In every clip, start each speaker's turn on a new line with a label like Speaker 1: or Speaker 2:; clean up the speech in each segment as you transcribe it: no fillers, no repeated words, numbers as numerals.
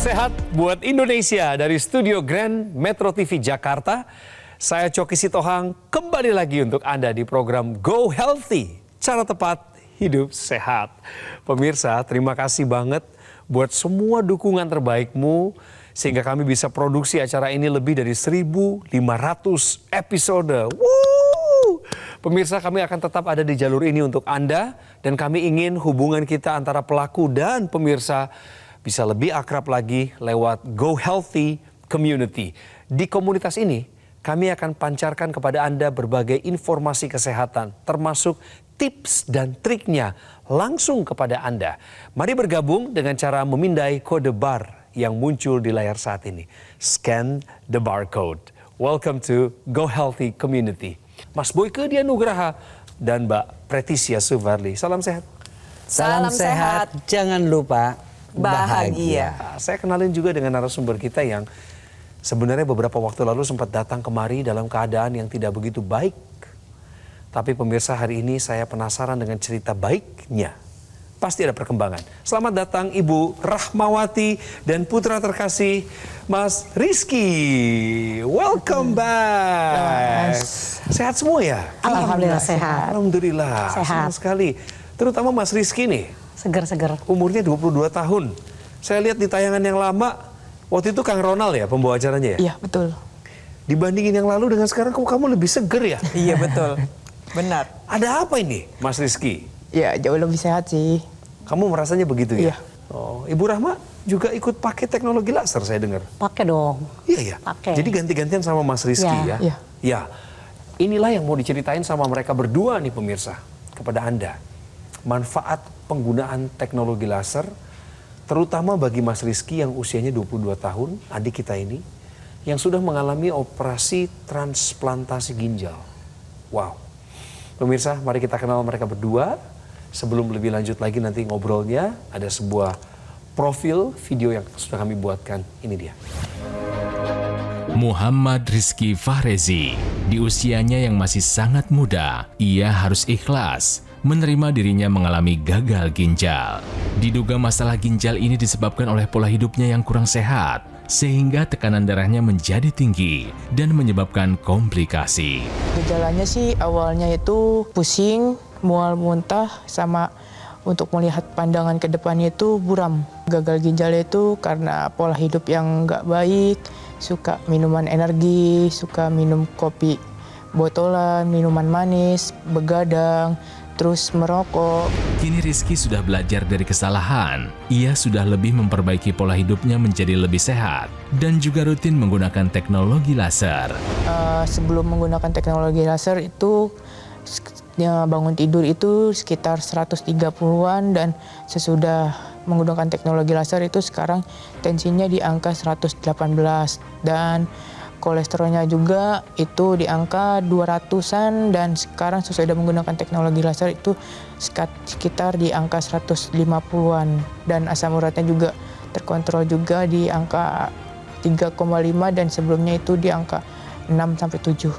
Speaker 1: Sehat buat Indonesia dari Studio Grand Metro TV Jakarta. Saya Coki Sitohang kembali lagi untuk Anda di program Go Healthy, cara tepat hidup sehat. Pemirsa, terima kasih banget buat semua dukungan terbaikmu sehingga kami bisa produksi acara ini lebih dari 1.500 episode. Woo! Pemirsa, kami akan tetap ada di jalur ini untuk Anda dan kami ingin hubungan kita antara pelaku dan pemirsa bisa lebih akrab lagi lewat Go Healthy Community. Di komunitas ini, kami akan pancarkan kepada Anda berbagai informasi kesehatan, termasuk tips dan triknya langsung kepada Anda. Mari bergabung dengan cara memindai kode bar yang muncul di layar saat ini. Scan the barcode. Welcome to Go Healthy Community. Mas Boyke Dianugraha dan Mbak Pretisia Suvarli. Salam sehat.
Speaker 2: Salam sehat. Jangan lupa bahagia.
Speaker 1: Saya kenalin juga dengan narasumber kita yang sebenarnya beberapa waktu lalu sempat datang kemari dalam keadaan yang tidak begitu baik. Tapi pemirsa, hari ini saya penasaran dengan cerita baiknya. Pasti ada perkembangan. Selamat datang Ibu Rahmawati dan putra terkasih Mas Rizky. Welcome back. Sehat semua ya?
Speaker 3: Alhamdulillah sehat.
Speaker 1: Alhamdulillah.
Speaker 3: Sehat.
Speaker 1: Senang sekali. Terutama Mas Rizky nih.
Speaker 3: Seger-seger.
Speaker 1: Umurnya 22 tahun. Saya lihat di tayangan yang lama, waktu itu Kang Ronald ya pembawa acaranya ya?
Speaker 2: Iya, betul.
Speaker 1: Dibandingin yang lalu dengan sekarang kamu lebih seger ya?
Speaker 2: Iya, betul. Benar.
Speaker 1: Ada apa ini Mas Rizky?
Speaker 2: Ya, jauh lebih sehat sih.
Speaker 1: Kamu merasanya begitu ya?
Speaker 2: Iya.
Speaker 1: Oh, Ibu Rahma juga ikut pakai teknologi laser saya dengar.
Speaker 3: Pakai dong.
Speaker 1: Iya ya.
Speaker 3: Pakai.
Speaker 1: Jadi ganti-gantian sama Mas Rizky ya?
Speaker 3: Ya.
Speaker 2: Iya.
Speaker 1: Ya. Inilah yang mau diceritain sama mereka berdua nih pemirsa kepada Anda. Manfaat penggunaan teknologi laser terutama bagi Mas Rizky yang usianya 22 tahun, adik kita ini, yang sudah mengalami operasi transplantasi ginjal. Wow. Pemirsa, mari kita kenal mereka berdua. Sebelum lebih lanjut lagi nanti ngobrolnya, ada sebuah profil video yang sudah kami buatkan. Ini dia.
Speaker 4: Muhammad Rizky Fahrezi, di usianya yang masih sangat muda, ia harus ikhlas menerima dirinya mengalami gagal ginjal. Diduga masalah ginjal ini disebabkan oleh pola hidupnya yang kurang sehat, sehingga tekanan darahnya menjadi tinggi dan menyebabkan komplikasi.
Speaker 2: Gejalanya sih awalnya itu pusing, mual muntah, sama untuk melihat pandangan ke depannya itu buram. Gagal ginjal itu karena pola hidup yang nggak baik, suka minuman energi, suka minum kopi botolan, minuman manis, begadang, terus merokok.
Speaker 4: Kini Rizky sudah belajar dari kesalahan. Ia sudah lebih memperbaiki pola hidupnya menjadi lebih sehat dan juga rutin menggunakan teknologi laser.
Speaker 2: Sebelum menggunakan teknologi laser itu bangun tidur itu sekitar 130-an dan sesudah menggunakan teknologi laser itu sekarang tensinya di angka 118 dan kolesterolnya juga itu di angka 200-an dan sekarang sesudah menggunakan teknologi laser itu sekitar di angka 150-an dan asam uratnya juga terkontrol juga di angka 3,5 dan sebelumnya itu di angka 6-7.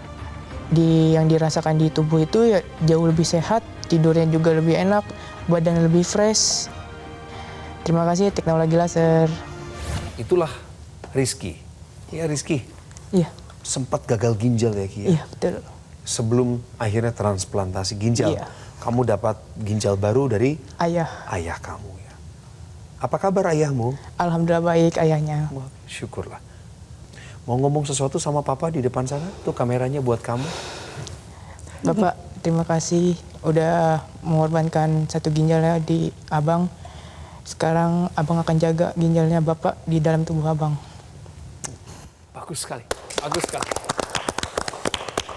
Speaker 2: Yang dirasakan di tubuh itu ya jauh lebih sehat, tidurnya juga lebih enak, badan lebih fresh. Terima kasih teknologi laser.
Speaker 1: Itulah Rizky. Ya Rizky.
Speaker 2: Iya.
Speaker 1: Sempat gagal ginjal ya Ki?
Speaker 2: Iya, betul.
Speaker 1: Sebelum akhirnya transplantasi ginjal,
Speaker 2: Iya.
Speaker 1: kamu dapat ginjal baru dari
Speaker 2: Ayah
Speaker 1: kamu ya. Apa kabar ayahmu?
Speaker 2: Alhamdulillah baik ayahnya.
Speaker 1: Wah, syukurlah. Mau ngomong sesuatu sama papa di depan sana? Tuh kameranya buat kamu.
Speaker 2: Bapak, terima kasih udah mengorbankan satu ginjalnya di abang. Sekarang abang akan jaga ginjalnya bapak di dalam tubuh abang.
Speaker 1: Bagus sekali, bagus sekali.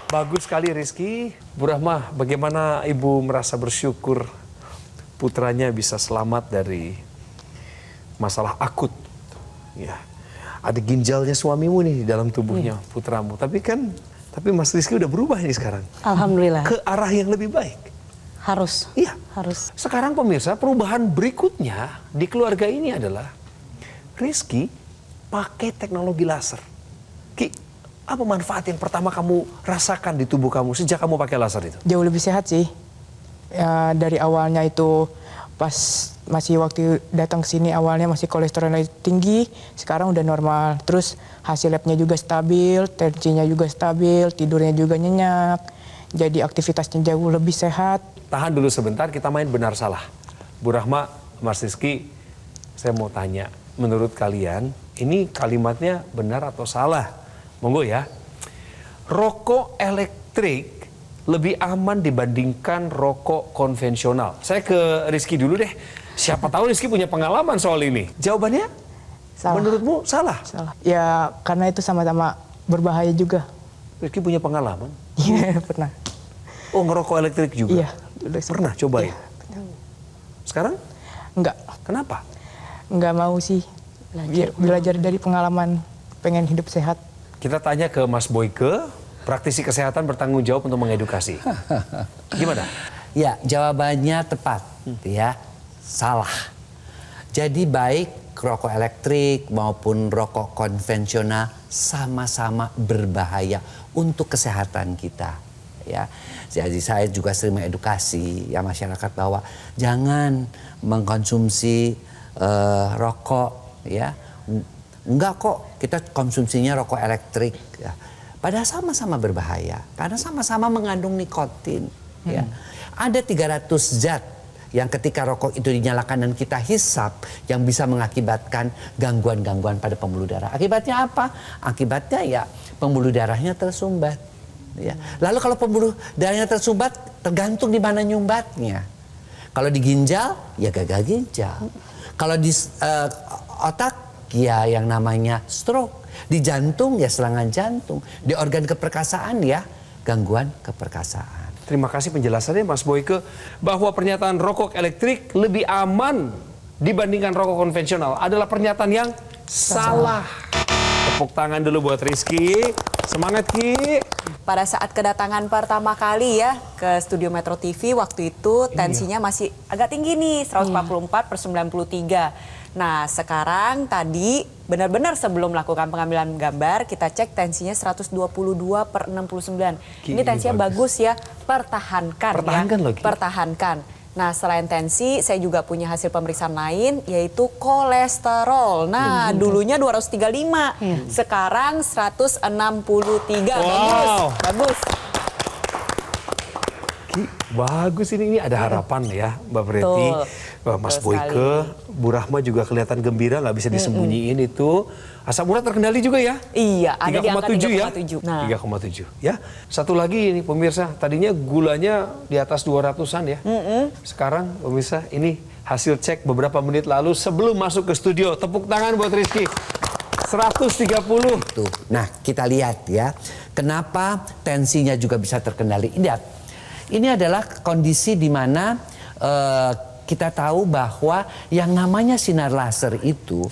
Speaker 1: Bagus sekali Rizky. Bu Rahma, bagaimana ibu merasa bersyukur putranya bisa selamat dari masalah akut? Ya, ada ginjalnya suamimu nih di dalam tubuhnya putramu. Tapi Mas Rizky udah berubah nih sekarang.
Speaker 3: Alhamdulillah.
Speaker 1: Ke arah yang lebih baik.
Speaker 3: Harus.
Speaker 1: Iya.
Speaker 3: Harus.
Speaker 1: Sekarang pemirsa, perubahan berikutnya di keluarga ini adalah Rizky pakai teknologi laser. Ki, apa manfaat yang pertama kamu rasakan di tubuh kamu sejak kamu pakai laser itu?
Speaker 2: Jauh lebih sehat sih. Ya, dari awalnya itu pas masih waktu datang ke sini awalnya masih kolesterolnya tinggi, sekarang udah normal. Terus hasil labnya juga stabil, tensinya juga stabil, tidurnya juga nyenyak. Jadi aktivitasnya jauh lebih sehat.
Speaker 1: Tahan dulu sebentar, kita main benar salah. Bu Rahma, Mas Rizky, saya mau tanya, menurut kalian ini kalimatnya benar atau salah? Monggo ya. Rokok elektrik lebih aman dibandingkan rokok konvensional. Saya ke Rizky dulu deh. Siapa tahu Rizky punya pengalaman soal ini. Jawabannya?
Speaker 2: Salah.
Speaker 1: Menurutmu salah?
Speaker 2: Salah. Ya karena itu sama-sama berbahaya juga.
Speaker 1: Rizky punya pengalaman?
Speaker 2: Iya pernah.
Speaker 1: Oh, ngerokok elektrik juga?
Speaker 2: Iya. Dulu
Speaker 1: Pernah cobain?
Speaker 2: Iya, betul.
Speaker 1: Sekarang?
Speaker 2: Enggak.
Speaker 1: Kenapa?
Speaker 2: Enggak mau sih. Belajar dari pengalaman, pengen hidup sehat.
Speaker 1: Kita tanya ke Mas Boyke, praktisi kesehatan bertanggung jawab untuk mengedukasi. Gimana?
Speaker 5: Ya, jawabannya tepat, ya. Salah. Jadi baik rokok elektrik maupun rokok konvensional sama-sama berbahaya untuk kesehatan kita, ya. Jadi saya juga sering mengedukasi ya masyarakat bahwa jangan mengkonsumsi rokok, ya. Enggak kok, kita konsumsinya rokok elektrik, ya. Padahal sama-sama berbahaya karena sama-sama mengandung nikotin, ya. Ada 300 zat yang ketika rokok itu dinyalakan dan kita hisap yang bisa mengakibatkan gangguan-gangguan pada pembuluh darah. Akibatnya apa? Akibatnya ya pembuluh darahnya tersumbat, ya. Lalu kalau pembuluh darahnya tersumbat tergantung di mana nyumbatnya. Kalau di ginjal ya gagal ginjal. Kalau di otak ya yang namanya stroke. Di jantung ya serangan jantung. Di organ keperkasaan ya gangguan keperkasaan.
Speaker 1: Terima kasih penjelasannya Mas Boyke, bahwa pernyataan rokok elektrik lebih aman dibandingkan rokok konvensional adalah pernyataan yang salah. Tepuk tangan dulu buat Rizky. Semangat Ki.
Speaker 6: Pada saat kedatangan pertama kali ya ke studio Metro TV, waktu itu tensinya masih agak tinggi nih, 144/93. Nah sekarang tadi benar-benar sebelum melakukan pengambilan gambar kita cek tensinya 122/69. Ini tensinya bagus ya, pertahankan
Speaker 1: Pertahankan
Speaker 6: ya.
Speaker 1: loh, Ki.
Speaker 6: Pertahankan. Nah selain tensi saya juga punya hasil pemeriksaan lain yaitu kolesterol. Nah dulunya 235, sekarang 163.
Speaker 1: Wow.
Speaker 6: Bagus.
Speaker 1: Ki, bagus ini ada harapan ya Mbak Preti.
Speaker 6: Betul.
Speaker 1: Mas
Speaker 6: Betul
Speaker 1: Boyke, Bu Rahma juga kelihatan gembira, nggak bisa disembunyiin itu. Asam urat terkendali juga ya?
Speaker 6: Iya, ada di angka
Speaker 1: 3,7 ya?
Speaker 6: 3,7. Nah.
Speaker 1: 3,7 ya. Satu lagi ini pemirsa, tadinya gulanya di atas 200-an ya. Sekarang pemirsa ini hasil cek beberapa menit lalu sebelum masuk ke studio. Tepuk tangan buat Rizky. 130.
Speaker 5: Tuh. Nah, kita lihat ya, kenapa tensinya juga bisa terkendali. Lihat, ini adalah kondisi di mana kita tahu bahwa yang namanya sinar laser itu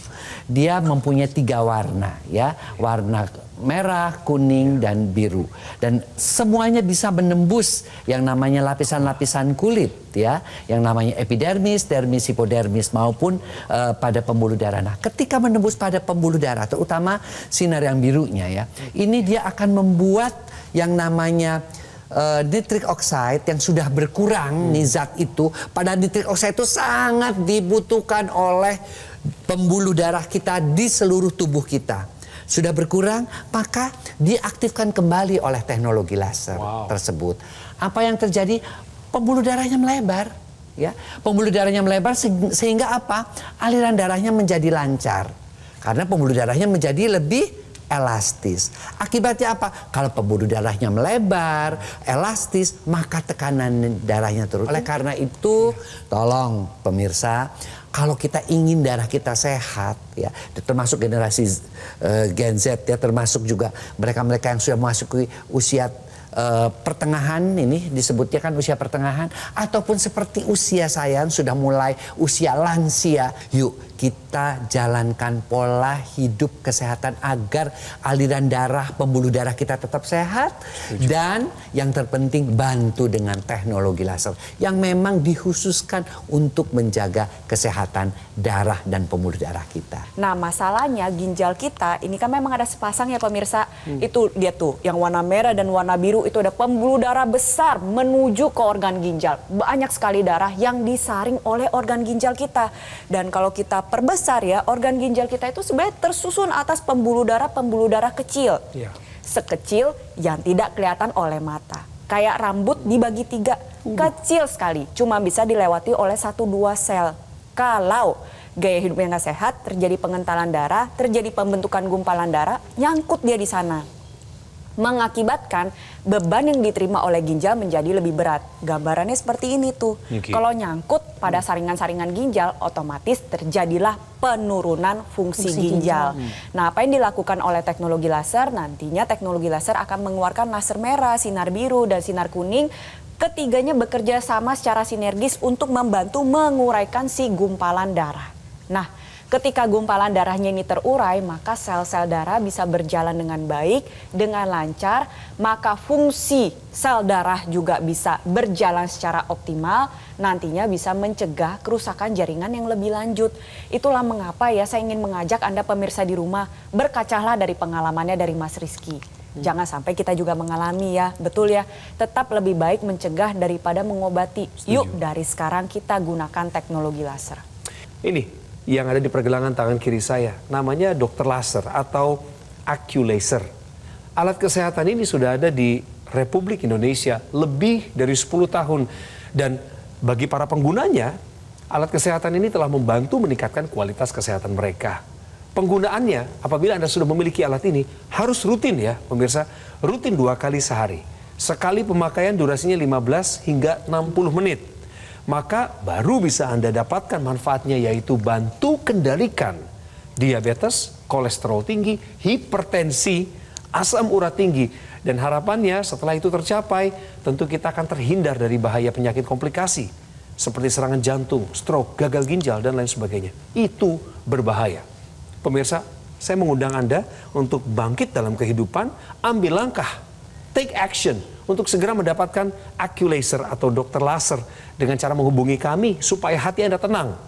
Speaker 5: dia mempunyai 3 warna, ya, warna merah, kuning, dan biru, dan semuanya bisa menembus yang namanya lapisan-lapisan kulit, ya, yang namanya epidermis, dermis, hipodermis maupun pada pembuluh darah. Nah, ketika menembus pada pembuluh darah, terutama sinar yang birunya, ya, ini dia akan membuat yang namanya nitric oxide yang sudah berkurang nih zat itu. Pada nitric oxide itu sangat dibutuhkan oleh pembuluh darah kita di seluruh tubuh kita. Sudah berkurang, maka diaktifkan kembali oleh teknologi laser tersebut. Apa yang terjadi? Pembuluh darahnya melebar, ya. Pembuluh darahnya melebar sehingga apa? Aliran darahnya menjadi lancar. Karena pembuluh darahnya menjadi lebih elastis. Akibatnya apa? Kalau pembuluh darahnya melebar, elastis, maka tekanan darahnya turun. Oleh karena itu, tolong pemirsa, kalau kita ingin darah kita sehat, ya, termasuk generasi Gen Z, ya, termasuk juga mereka-mereka yang sudah memasuki usia pertengahan, ini disebutnya kan usia pertengahan, ataupun seperti usia saya yang sudah mulai usia lansia, yuk kita kita jalankan pola hidup kesehatan agar aliran darah, pembuluh darah kita tetap sehat. Dan yang terpenting bantu dengan teknologi laser yang memang dikhususkan untuk menjaga kesehatan darah dan pembuluh darah kita.
Speaker 6: Nah, masalahnya ginjal kita ini kan memang ada sepasang ya pemirsa. Itu dia tuh yang warna merah dan warna biru itu ada pembuluh darah besar menuju ke organ ginjal. Banyak sekali darah yang disaring oleh organ ginjal kita. Dan kalau kita perbesar ya, organ ginjal kita itu sebenarnya tersusun atas pembuluh darah kecil.
Speaker 1: Iya.
Speaker 6: Sekecil yang tidak kelihatan oleh mata. Kayak rambut dibagi 3, kecil sekali. Cuma bisa dilewati oleh 1-2 sel. Kalau gaya hidup yang nggak sehat, terjadi pengentalan darah, terjadi pembentukan gumpalan darah, nyangkut dia di sana. Mengakibatkan beban yang diterima oleh ginjal menjadi lebih berat. Gambarannya seperti ini tuh.
Speaker 1: Oke.
Speaker 6: Kalau nyangkut pada saringan-saringan ginjal, otomatis terjadilah penurunan fungsi ginjal. Nah, apa yang dilakukan oleh teknologi laser? Nantinya teknologi laser akan mengeluarkan laser merah, sinar biru, dan sinar kuning. Ketiganya bekerja sama secara sinergis untuk membantu menguraikan si gumpalan darah. Nah, ketika gumpalan darahnya ini terurai, maka sel-sel darah bisa berjalan dengan baik, dengan lancar, maka fungsi sel darah juga bisa berjalan secara optimal, nantinya bisa mencegah kerusakan jaringan yang lebih lanjut. Itulah mengapa ya saya ingin mengajak Anda pemirsa di rumah, berkacalah dari pengalamannya dari Mas Rizky. Jangan sampai kita juga mengalami ya, betul ya. Tetap lebih baik mencegah daripada mengobati. Yuk dari sekarang kita gunakan teknologi laser.
Speaker 1: Ini yang ada di pergelangan tangan kiri saya, namanya dokter laser atau AccuLaser. Alat kesehatan ini sudah ada di Republik Indonesia lebih dari 10 tahun. Dan bagi para penggunanya, alat kesehatan ini telah membantu meningkatkan kualitas kesehatan mereka. Penggunaannya, apabila Anda sudah memiliki alat ini, harus rutin ya pemirsa, rutin 2 kali sehari. Sekali pemakaian durasinya 15 hingga 60 menit. Maka baru bisa Anda dapatkan manfaatnya, yaitu bantu kendalikan diabetes, kolesterol tinggi, hipertensi, asam urat tinggi. Dan harapannya setelah itu tercapai, tentu kita akan terhindar dari bahaya penyakit komplikasi seperti serangan jantung, stroke, gagal ginjal, dan lain sebagainya. Itu berbahaya. Pemirsa, saya mengundang Anda untuk bangkit dalam kehidupan, ambil langkah, take action untuk segera mendapatkan AccuLaser atau dokter laser dengan cara menghubungi kami supaya hati Anda tenang.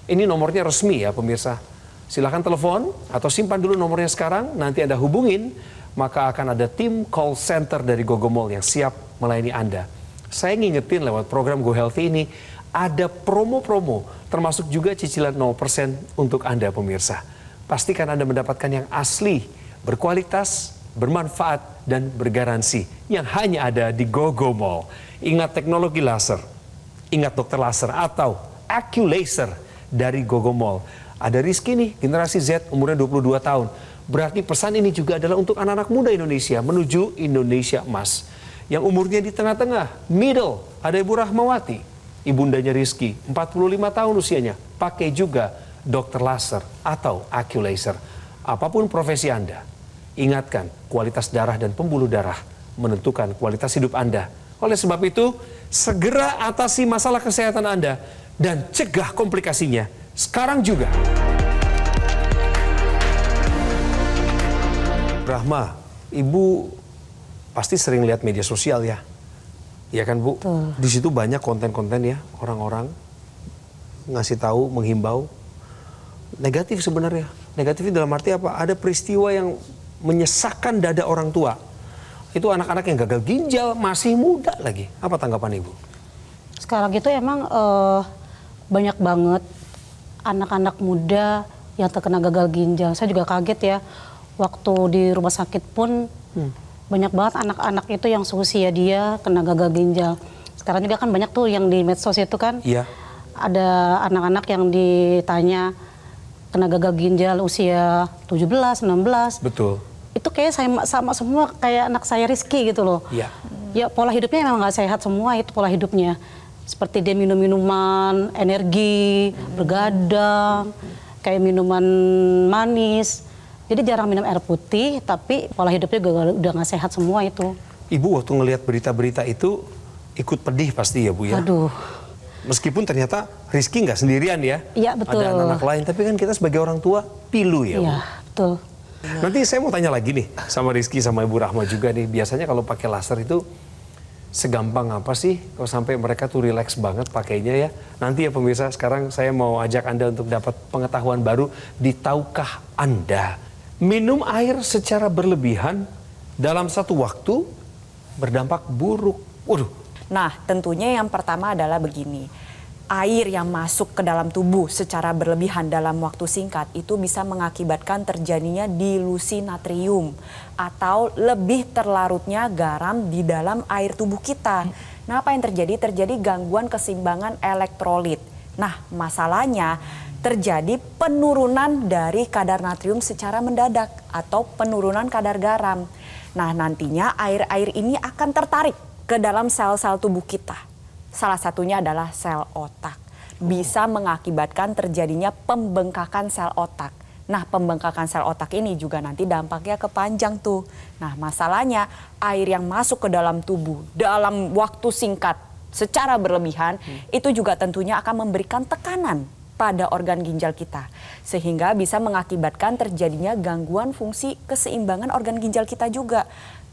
Speaker 1: Ini nomornya resmi ya pemirsa. Silahkan telepon atau simpan dulu nomornya sekarang, nanti Anda hubungin, maka akan ada tim call center dari Gogomall yang siap melayani Anda. Saya ngingetin lewat program Go Healthy ini, ada promo-promo, termasuk juga cicilan 0% untuk Anda pemirsa. Pastikan Anda mendapatkan yang asli, berkualitas, bermanfaat, dan bergaransi yang hanya ada di Gogomall. Ingat teknologi laser, ingat dokter laser atau AccuLaser dari Gogomall. Ada Rizky nih, generasi Z, umurnya 22 tahun. Berarti pesan ini juga adalah untuk anak-anak muda Indonesia menuju Indonesia Emas. Yang umurnya di tengah-tengah, middle, ada Ibu Rahmawati. Ibundanya Rizky, 45 tahun usianya, pakai juga dokter laser atau AccuLaser. Apapun profesi Anda, ingatkan kualitas darah dan pembuluh darah menentukan kualitas hidup Anda. Oleh sebab itu, segera atasi masalah kesehatan Anda dan cegah komplikasinya sekarang juga. Rahma, Ibu pasti sering lihat media sosial ya? Ya kan Bu?
Speaker 3: Betul.
Speaker 1: Di situ banyak konten-konten ya, orang-orang ngasih tahu, menghimbau. Negatif sebenarnya. Negatif dalam arti apa? Ada peristiwa yang menyesakkan dada orang tua. Itu anak-anak yang gagal ginjal, masih muda lagi. Apa tanggapan Ibu?
Speaker 3: Sekarang itu emang banyak banget anak-anak muda yang terkena gagal ginjal. Saya juga kaget ya, waktu di rumah sakit pun banyak banget anak-anak itu yang seusia dia kena gagal ginjal. Sekarang juga kan banyak tuh yang di medsos itu kan,
Speaker 1: Iya.
Speaker 3: ada anak-anak yang ditanya kena gagal ginjal usia 17, 16.
Speaker 1: Betul.
Speaker 3: Itu kayak sama semua kayak anak saya Rizky gitu loh.
Speaker 1: Iya.
Speaker 3: Ya pola hidupnya memang nggak sehat semua, itu pola hidupnya. Seperti dia minum minuman, energi, bergadang, kayak minuman manis. Jadi jarang minum air putih, tapi pola hidupnya juga udah nggak sehat semua itu.
Speaker 1: Ibu waktu ngelihat berita-berita itu ikut pedih pasti ya Bu ya?
Speaker 3: Aduh,
Speaker 1: Meskipun ternyata Rizky nggak sendirian ya.
Speaker 3: Iya, betul.
Speaker 1: Ada anak-anak lain, tapi kan kita sebagai orang tua pilu ya.
Speaker 3: Iya,
Speaker 1: Bu.
Speaker 3: betul.
Speaker 1: Nanti saya mau tanya lagi nih sama Rizky sama Ibu Rahma juga nih. Biasanya kalau pakai laser itu segampang apa sih kalau sampai mereka tuh relax banget pakainya ya. Nanti ya pemirsa, sekarang saya mau ajak Anda untuk dapat pengetahuan baru di Tahukah Anda minum air secara berlebihan dalam satu waktu berdampak buruk. Waduh.
Speaker 6: Nah, tentunya yang pertama adalah begini. Air yang masuk ke dalam tubuh secara berlebihan dalam waktu singkat itu bisa mengakibatkan terjadinya dilusi natrium atau lebih terlarutnya garam di dalam air tubuh kita. Nah, apa yang terjadi? Terjadi gangguan keseimbangan elektrolit. Nah, masalahnya terjadi penurunan dari kadar natrium secara mendadak atau penurunan kadar garam. Nah, nantinya air-air ini akan tertarik ke dalam sel-sel tubuh kita. Salah satunya adalah sel otak. Bisa mengakibatkan terjadinya pembengkakan sel otak. Nah, pembengkakan sel otak ini juga nanti dampaknya ke panjang tuh. Nah, masalahnya air yang masuk ke dalam tubuh dalam waktu singkat secara berlebihan itu juga tentunya akan memberikan tekanan pada organ ginjal kita. Sehingga bisa mengakibatkan terjadinya gangguan fungsi keseimbangan organ ginjal kita juga.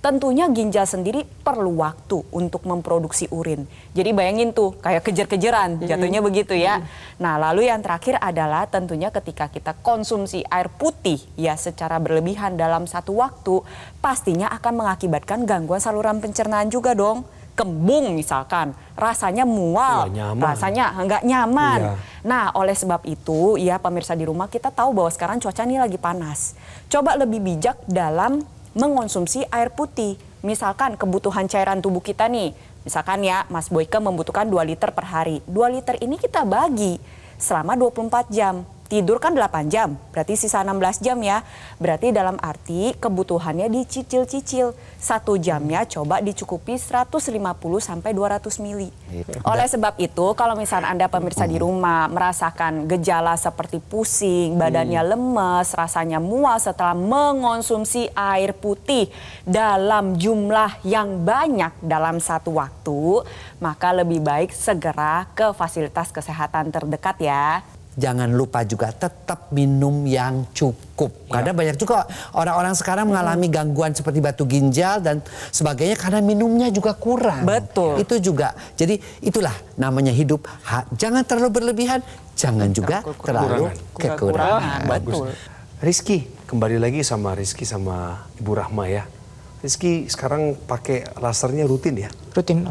Speaker 6: Tentunya ginjal sendiri perlu waktu untuk memproduksi urin. Jadi bayangin tuh kayak kejar-kejaran jatuhnya begitu ya. Nah, lalu yang terakhir adalah tentunya ketika kita konsumsi air putih ya secara berlebihan dalam satu waktu pastinya akan mengakibatkan gangguan saluran pencernaan juga dong. Kembung misalkan, rasanya mual, rasanya nggak nyaman.
Speaker 1: Iya.
Speaker 6: Nah, oleh sebab itu ya pemirsa di rumah kita tahu bahwa sekarang cuaca ini lagi panas. Coba lebih bijak dalam mengonsumsi air putih. Misalkan kebutuhan cairan tubuh kita nih. Misalkan ya Mas Boyke membutuhkan 2 liter per hari. 2 liter ini kita bagi selama 24 jam. Tidur kan 8 jam, berarti sisa 16 jam ya. Berarti dalam arti kebutuhannya dicicil-cicil. 1 jamnya coba dicukupi 150 sampai 200 mili. Oleh sebab itu kalau misalnya Anda pemirsa di rumah merasakan gejala seperti pusing, badannya lemes, rasanya mual setelah mengonsumsi air putih dalam jumlah yang banyak dalam satu waktu, maka lebih baik segera ke fasilitas kesehatan terdekat ya.
Speaker 5: Jangan lupa juga tetap minum yang cukup. Karena banyak juga orang-orang sekarang mengalami gangguan seperti batu ginjal dan sebagainya karena minumnya juga kurang.
Speaker 6: Betul.
Speaker 5: Itu juga. Jadi itulah namanya hidup. Jangan terlalu berlebihan, jangan juga terlalu kekurangan.
Speaker 1: Betul. Rizky, kembali lagi sama Rizky sama Ibu Rahma ya. Rizky sekarang pakai lasernya rutin ya?
Speaker 2: Rutin.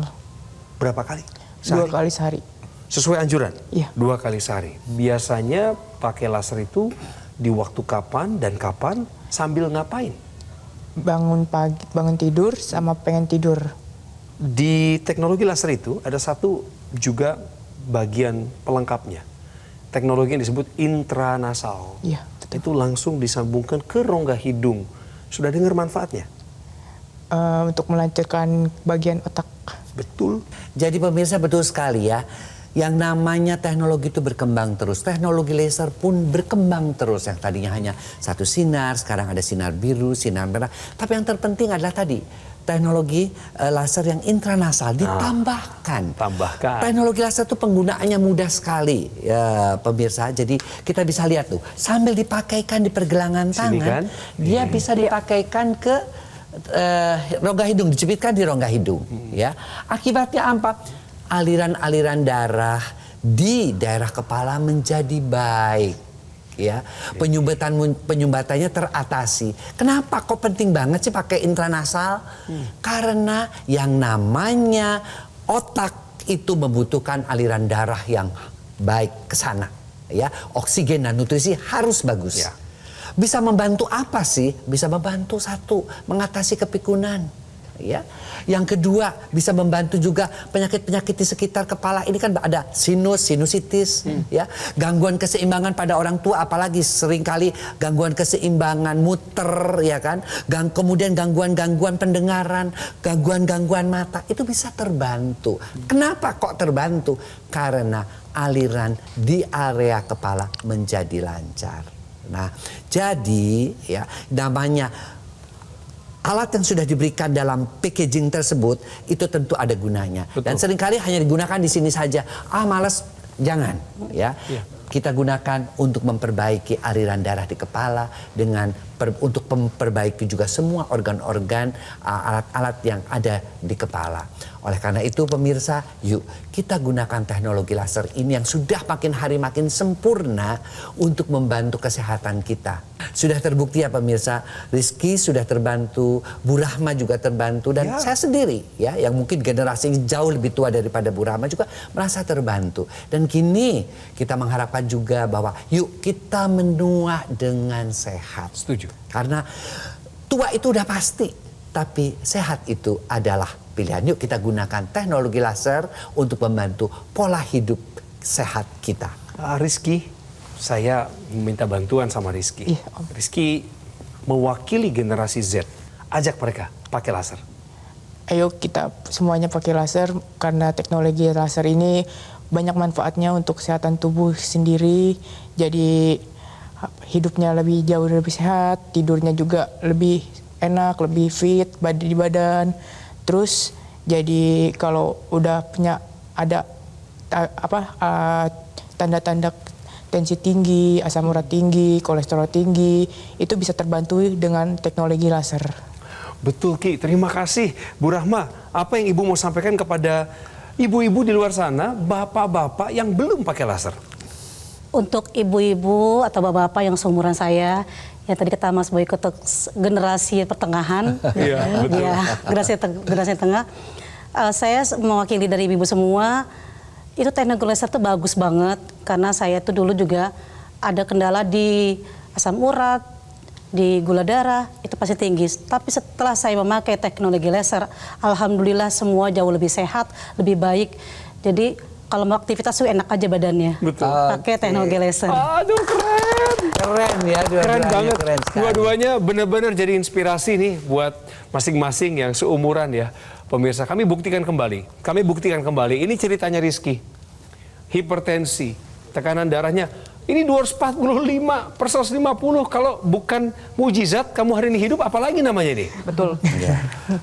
Speaker 1: Berapa kali?
Speaker 2: 2 kali sehari.
Speaker 1: Sesuai anjuran?
Speaker 2: Iya.
Speaker 1: 2 kali sehari. Biasanya pakai laser itu di waktu kapan dan kapan sambil ngapain?
Speaker 2: Bangun pagi, bangun tidur sama pengen tidur.
Speaker 1: Di teknologi laser itu ada satu juga bagian pelengkapnya. Teknologi yang disebut intranasal.
Speaker 2: Iya, betul.
Speaker 1: Itu langsung disambungkan ke rongga hidung. Sudah dengar manfaatnya?
Speaker 2: Untuk melancarkan bagian otak.
Speaker 1: Betul.
Speaker 5: Jadi pemirsa betul sekali ya. Yang namanya teknologi itu berkembang terus. Teknologi laser pun berkembang terus. Yang tadinya hanya satu sinar, sekarang ada sinar biru, sinar merah. Tapi yang terpenting adalah tadi, teknologi laser yang intranasal ditambahkan.
Speaker 1: Tambahkan.
Speaker 5: Teknologi laser itu penggunaannya mudah sekali ya pemirsa. Jadi kita bisa lihat tuh, sambil dipakaikan di pergelangan
Speaker 1: Sini
Speaker 5: tangan,
Speaker 1: kan?
Speaker 5: dia bisa dipakaikan ke rongga hidung, dijepitkan di rongga hidung. Ya, akibatnya apa? Aliran-aliran darah di daerah kepala menjadi baik, ya. Penyumbatannya teratasi. Kenapa kok penting banget sih pakai intranasal? Karena yang namanya otak itu membutuhkan aliran darah yang baik ke sana, ya. Oksigen dan nutrisi harus bagus.
Speaker 1: Ya.
Speaker 5: Bisa membantu apa sih? Bisa membantu satu, mengatasi kepikunan. Ya, yang kedua bisa membantu juga penyakit-penyakit di sekitar kepala. Ini kan ada sinusitis, ya, gangguan keseimbangan pada orang tua, apalagi seringkali gangguan keseimbangan muter, ya kan, kemudian gangguan-gangguan pendengaran, gangguan-gangguan mata itu bisa terbantu. Kenapa kok terbantu? Karena aliran di area kepala menjadi lancar. Nah, jadi ya namanya alat yang sudah diberikan dalam packaging tersebut itu tentu ada gunanya.
Speaker 1: Betul.
Speaker 5: Dan seringkali hanya digunakan di sini saja. Malas, jangan ya. Kita gunakan untuk memperbaiki aliran darah di kepala dengan untuk memperbaiki juga semua organ-organ, alat-alat yang ada di kepala. Oleh karena itu pemirsa, yuk kita gunakan teknologi laser ini yang sudah makin hari makin sempurna untuk membantu kesehatan kita. Sudah terbukti ya pemirsa, Rizky sudah terbantu, Bu Rahma juga terbantu, dan saya sendiri ya yang mungkin generasi jauh lebih tua daripada Bu Rahma juga merasa terbantu. Dan kini kita mengharapkan juga bahwa yuk kita menua dengan sehat.
Speaker 1: Setuju.
Speaker 5: Karena tua itu udah pasti, tapi sehat itu adalah pilihan. Yuk kita gunakan teknologi laser untuk membantu pola hidup sehat kita.
Speaker 1: Rizky, saya minta bantuan sama Rizky.
Speaker 2: Iya, Om.
Speaker 1: Rizky mewakili generasi Z. Ajak mereka pakai laser.
Speaker 2: Ayo kita semuanya pakai laser karena teknologi laser ini banyak manfaatnya untuk kesehatan tubuh sendiri. Jadi hidupnya lebih jauh lebih sehat, tidurnya juga lebih enak, lebih fit di badan. Terus jadi kalau udah punya ada tanda-tanda tensi tinggi, asam urat tinggi, kolesterol tinggi, itu bisa terbantu dengan teknologi laser.
Speaker 1: Betul Ki, terima kasih Bu Rahma. Apa yang Ibu mau sampaikan kepada ibu-ibu di luar sana, bapak-bapak yang belum pakai laser?
Speaker 3: Untuk ibu-ibu atau bapak-bapak yang seumuran saya, ya tadi kata Mas Boyko generasi pertengahan,
Speaker 1: Iya, betul.
Speaker 3: ya, generasi tengah. Saya mewakili dari ibu semua, itu teknologi laser itu bagus banget karena saya itu dulu juga ada kendala di asam urat, di gula darah, itu pasti tinggi. Tapi setelah saya memakai teknologi laser, alhamdulillah semua jauh lebih sehat, lebih baik. Jadi kalau mau aktivitas tuh enak aja badannya.
Speaker 1: Betul.
Speaker 3: Pakai teknologi laser.
Speaker 1: Aduh keren.
Speaker 5: Keren ya,
Speaker 1: Keren banget.
Speaker 5: keren sekali.
Speaker 1: Dua-duanya benar-benar jadi inspirasi nih buat masing-masing yang seumuran ya. Pemirsa, kami buktikan kembali. Ini ceritanya Rizky. Hipertensi, tekanan darahnya. Ini 245 per 150. Kalau bukan mujizat kamu hari ini hidup, apalagi namanya ini?
Speaker 2: Betul.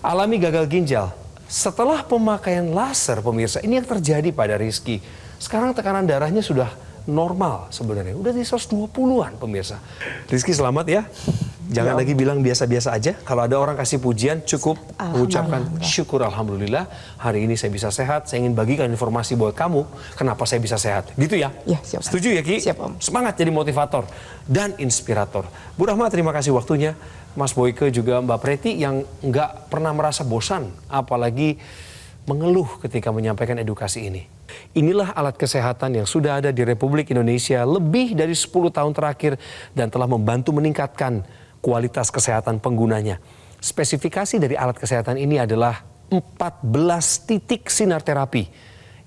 Speaker 1: Alami gagal ginjal. Setelah pemakaian laser, pemirsa, ini yang terjadi pada Rizky. Sekarang tekanan darahnya sudah normal sebenarnya. Udah di 120-an, pemirsa. Rizky selamat ya. Jangan lagi bilang biasa-biasa aja. Kalau ada orang kasih pujian, cukup mengucapkan syukur alhamdulillah. Hari ini saya bisa sehat. Saya ingin bagikan informasi buat kamu kenapa saya bisa sehat. Gitu ya?
Speaker 2: Ya, siap.
Speaker 1: Setuju ya Ki?
Speaker 2: Siap, Om.
Speaker 1: Semangat jadi motivator dan inspirator. Bu Rahma, terima kasih waktunya. Mas Boyke juga Mbak Preti yang nggak pernah merasa bosan, apalagi mengeluh ketika menyampaikan edukasi ini. Inilah alat kesehatan yang sudah ada di Republik Indonesia lebih dari 10 tahun terakhir dan telah membantu meningkatkan kualitas kesehatan penggunanya. Spesifikasi dari alat kesehatan ini adalah 14 titik sinar terapi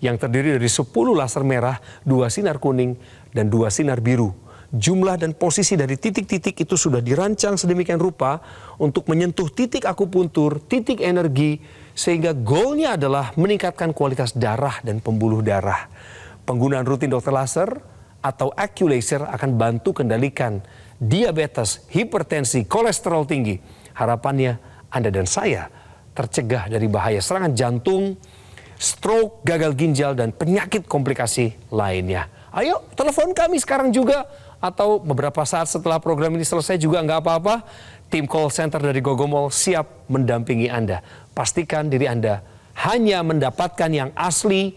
Speaker 1: yang terdiri dari 10 laser merah, 2 sinar kuning, dan 2 sinar biru. Jumlah dan posisi dari titik-titik itu sudah dirancang sedemikian rupa untuk menyentuh titik akupuntur, titik energi, sehingga goalnya adalah meningkatkan kualitas darah dan pembuluh darah. Penggunaan rutin dokter laser atau AccuLaser akan bantu kendalikan diabetes, hipertensi, kolesterol tinggi. Harapannya Anda dan saya tercegah dari bahaya serangan jantung, stroke, gagal ginjal, dan penyakit komplikasi lainnya. Ayo telepon kami sekarang juga. Atau beberapa saat setelah program ini selesai juga nggak apa-apa. Tim call center dari Gogomol siap mendampingi Anda. Pastikan diri Anda hanya mendapatkan yang asli,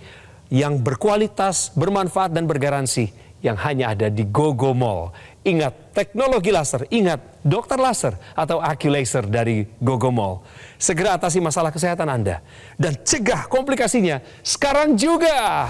Speaker 1: yang berkualitas, bermanfaat, dan bergaransi. Yang hanya ada di Gogomol. Ingat, teknologi laser, ingat, dokter laser atau AccuLaser dari Gogomol. Segera atasi masalah kesehatan Anda. Dan cegah komplikasinya sekarang juga.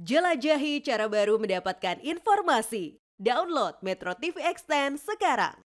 Speaker 7: Jelajahi cara baru mendapatkan informasi. Download Metro TV Extend sekarang.